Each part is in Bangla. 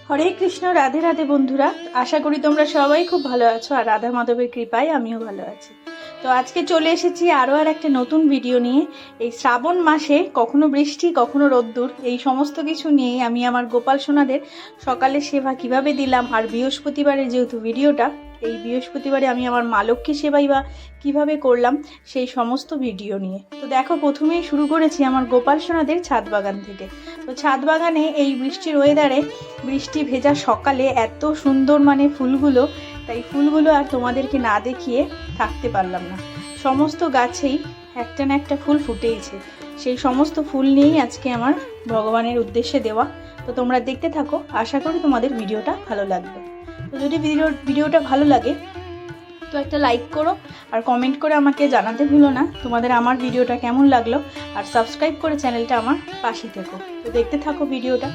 হরে কৃষ্ণ, রাধে রাধে বন্ধুরা। আশা করি তোমরা সবাই খুব ভালো আছো, আর রাধা মাধবের কৃপায় আমিও ভালো আছি। তো আজকে চলে এসেছি আরও একটা নতুন ভিডিও নিয়ে। এই শ্রাবণ মাসে কখনো বৃষ্টি কখনো রোদ্দুর, এই সমস্ত কিছু নিয়েই আমি আমার গোপাল সোনাদের সকালে সেবা কিভাবে দিলাম, আর বৃহস্পতিবারে যেহেতু ভিডিওটা, এই বৃহস্পতিবারে আমি আমার মা লক্ষ্মী সেবাই বা কীভাবে করলাম সেই সমস্ত ভিডিও নিয়ে। তো দেখো, প্রথমেই শুরু করেছি আমার গোপাল সোনাদের ছাদ বাগান থেকে। তো ছাদ বাগানে এই বৃষ্টির ওয়েদারে, বৃষ্টি ভেজা সকালে এত সুন্দর ফুলগুলো, তাই ফুলগুলো আর তোমাদেরকে না দেখিয়ে থাকতে পারলাম না। সমস্ত গাছেই একটা না একটা ফুল ফুটেইছে, সেই সমস্ত ফুল নিয়েই আজকে আমার ভগবানের উদ্দেশ্যে দেওয়া। তো তোমরা দেখতে থাকো, আশা করি তোমাদের ভিডিওটা ভালো লাগবে। তো যদি ভিডিওটা ভালো লাগে তো একটা লাইক করো, আর কমেন্ট করে আমাকে জানাতে ভুলো না তোমাদের আমার ভিডিওটা কেমন লাগলো, আর সাবস্ক্রাইব করে চ্যানেলটা আমার পাশে থেকো। তো দেখতে থাকো ভিডিওটা।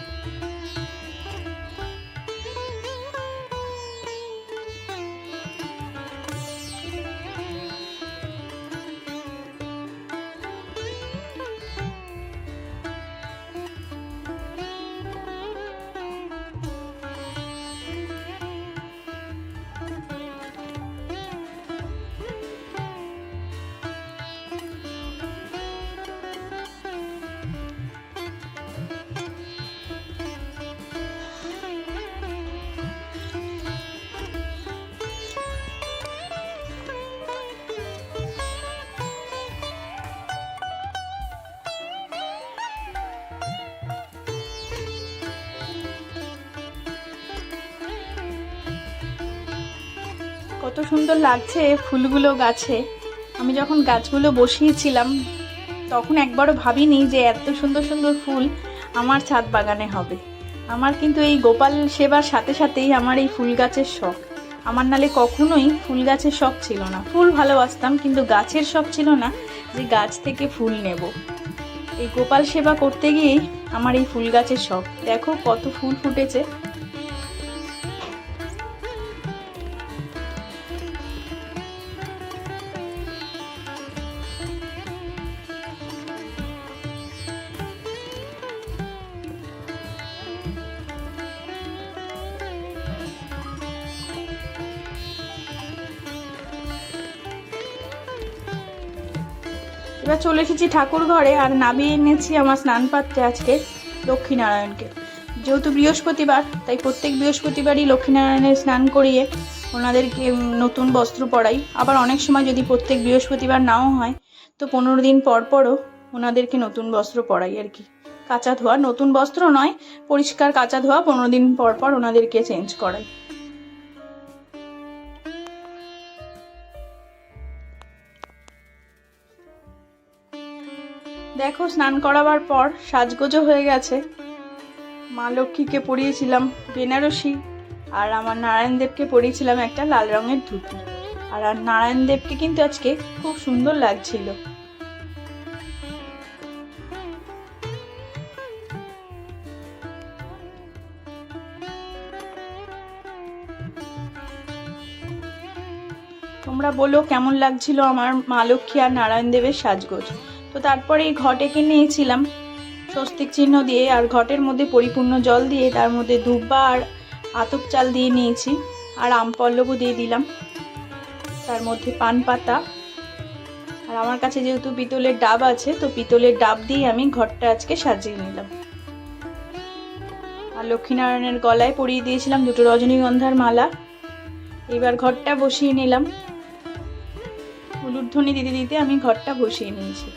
কত সুন্দর লাগছে ফুলগুলো গাছে। আমি যখন গাছগুলো বসিয়েছিলাম তখন একবারও ভাবিনি যে এত সুন্দর সুন্দর ফুল আমার ছাদ বাগানে হবে। আমার কিন্তু এই গোপাল সেবার সাথে সাথেই আমার এই ফুল গাছের শখ। আমার নালে কখনোই ফুল গাছের শখ ছিল না। ফুল ভালোবাসতাম, কিন্তু গাছের শখ ছিল না যে গাছ থেকে ফুল নেব। এই গোপাল সেবা করতে গিয়েই আমার এই ফুল গাছের শখ। দেখো কত ফুল ফুটেছে। এবার চলে এসেছি ঠাকুর ঘরে, আর নামিয়ে এনেছি আমার স্নান পাত্রে আজকে লক্ষ্মীনারায়ণকে। যেহেতু বৃহস্পতিবার, তাই প্রত্যেক বৃহস্পতিবারই লক্ষ্মীনারায়ণের স্নান করিয়ে ওনাদেরকে নতুন বস্ত্র পরাই। আবার অনেক সময় যদি প্রত্যেক বৃহস্পতিবার নাও হয় তো 15 দিন পর পরও ওনাদেরকে নতুন বস্ত্র পরাই আর কি। কাঁচা ধোয়া, নতুন বস্ত্র নয়, পরিষ্কার কাঁচা ধোয়া 15 দিন পর পর ওনাদেরকে চেঞ্জ করাই। দেখো, স্নান করাবার পর সাজগোজও হয়ে গেছে। মা লক্ষ্মীকে পরিয়েছিলাম বেনারসি, আর আমার নারায়ণদেবকে পরিয়েছিলাম একটা লাল রঙের ধুতি। আর নারায়ণদেবকে কিন্তু আজকে খুব সুন্দর লাগছিল। তোমরা বলো কেমন লাগছিল আমার মা লক্ষ্মী আর নারায়ণদেবের সাজগোজ। তো তারপরে এই ঘট এঁকে নিয়েছিলাম স্বস্তিক চিহ্ন দিয়ে, আর ঘটের মধ্যে পরিপূর্ণ জল দিয়ে তার মধ্যে দুব্বা আর আতপ চাল দিয়ে নিয়েছি, আর আম পল্লবও দিয়ে দিলাম, তার মধ্যে পান পাতা। আর আমার কাছে যেহেতু পিতলের ডাব আছে, তো পিতলের ডাব দিয়ে আমি ঘরটা আজকে সাজিয়ে নিলাম। আর লক্ষ্মীনারায়ণের গলায় পরিয়ে দিয়েছিলাম 2টো রজনীগন্ধার মালা। এবার ঘরটা বসিয়ে নিলাম। উলুধ্বনি দিতে দিতে আমি ঘরটা বসিয়ে নিয়েছি।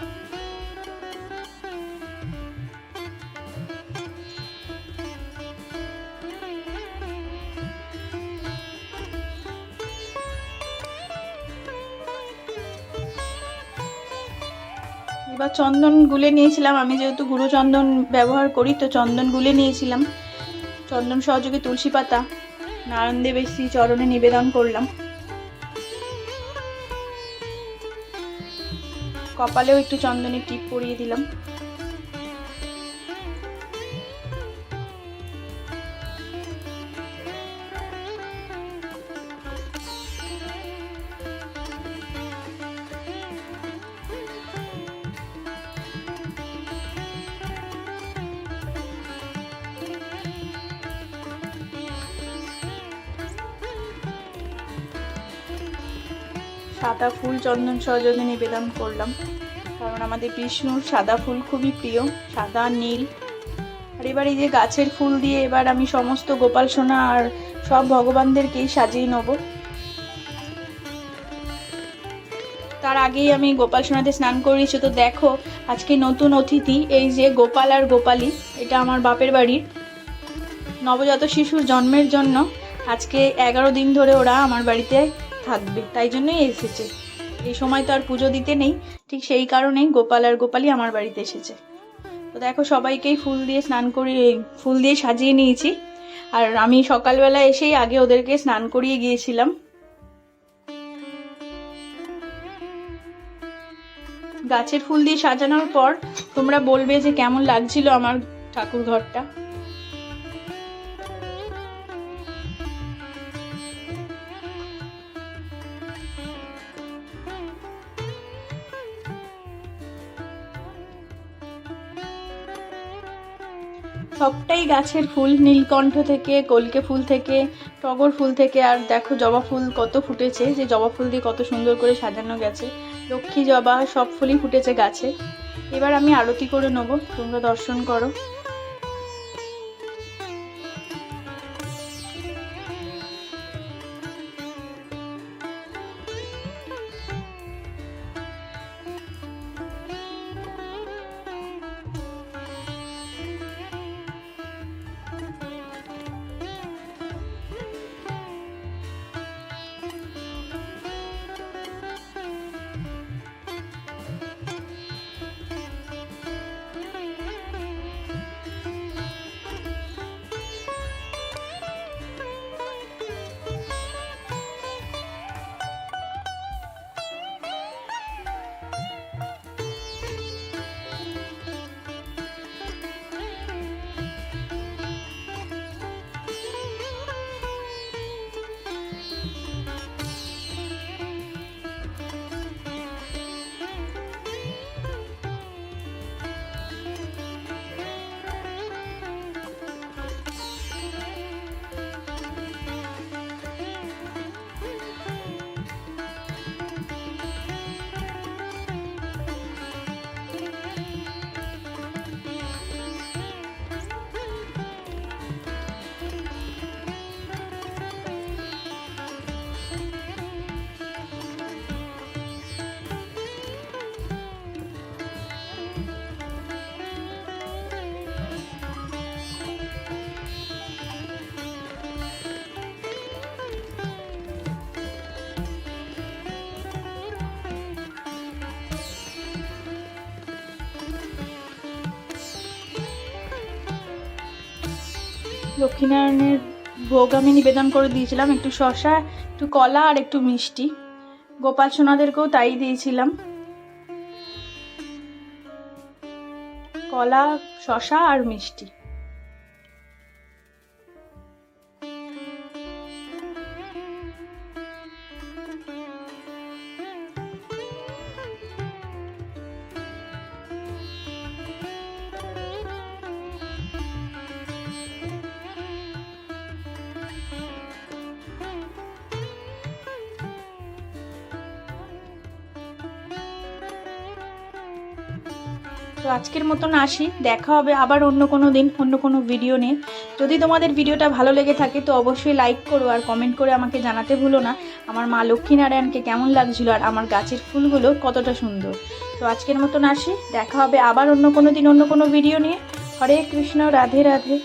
এবার চন্দন গুলে নিয়েছিলাম। আমি যেহেতু গুঁড়ো চন্দন ব্যবহার করি, তো চন্দন গুলে নিয়েছিলাম। চন্দন সহযোগে তুলসী পাতা নারায়ণদেবের শ্রী চরণে নিবেদন করলাম। কপালেও একটু চন্দনের টিপ পরিয়ে দিলাম। সাদা ফুল চন্দন সহযোগে নিবেদন করলাম, কারণ আমাদের বিষ্ণুর সাদা ফুল খুবই প্রিয়, সাদা নীল। আর এবার এই যে গাছের ফুল দিয়ে এবার আমি সমস্ত গোপাল সোনা আর সব ভগবানদেরকেই সাজিয়ে নেব। তার আগেই আমি গোপাল সোনাদের স্নান করিয়েছি। তো দেখো আজকে নতুন অতিথি, এই যে গোপাল আর গোপালী, এটা আমার বাপের বাড়ির নবজাত শিশুর জন্মের জন্য আজকে 11 দিন ধরে ওরা আমার বাড়িতে থাকবে, তাই জন্যই এসেছে। এই সময় তো আর পুজো দিতে নেই, ঠিক সেই কারণেই গোপাল আর গোপালী আমার বাড়িতে এসেছে। তো দেখো সবাইকেই ফুল দিয়ে স্নান করিয়ে, ফুল দিয়ে সাজিয়ে নিয়েছি। আর আমি সকালবেলা এসেই আগে ওদেরকে স্নান করিয়ে গিয়েছিলাম। গাছের ফুল দিয়ে সাজানোর পর তোমরা বলবে যে কেমন লাগছিল আমার ঠাকুর ঘরটা। সবটাই গাছের ফুল, নীলকণ্ঠ থেকে, কলকে ফুল থেকে, টগর ফুল থেকে, আর দেখো জবা ফুল কত ফুটেছে, যে জবা ফুল দিয়ে কত সুন্দর করে সাজানো গেছে। লক্ষ্মী জবা সব ফুলই ফুটেছে গাছে। এবার আমি আরতি করে নেব, তোমরা দর্শন করো। লক্ষ্মীনারায়ণের ভোগ আমি নিবেদন করে দিয়েছিলাম, একটু শসা, একটু কলা আর একটু মিষ্টি। গোপাল সোনাদেরকেও তাই দিয়েছিলাম, কলা, শসা আর মিষ্টি। তো আজকের মতন আসি, দেখা হবে আবার অন্য কোনো দিন অন্য কোনো ভিডিও নিয়ে। যদি তোমাদের ভিডিওটা ভালো লেগে থাকে তো অবশ্যই লাইক করো আর কমেন্ট করে আমাকে জানাতে ভুলো না আমার মা লক্ষ্মীনারায়ণকে কেমন লাগছিল আর আমার গাছের ফুলগুলো কতটা সুন্দর। তো আজকের মতন আসি, দেখা হবে আবার অন্য কোনো দিন অন্য কোনো ভিডিও নিয়ে। হরে কৃষ্ণ, রাধে রাধে।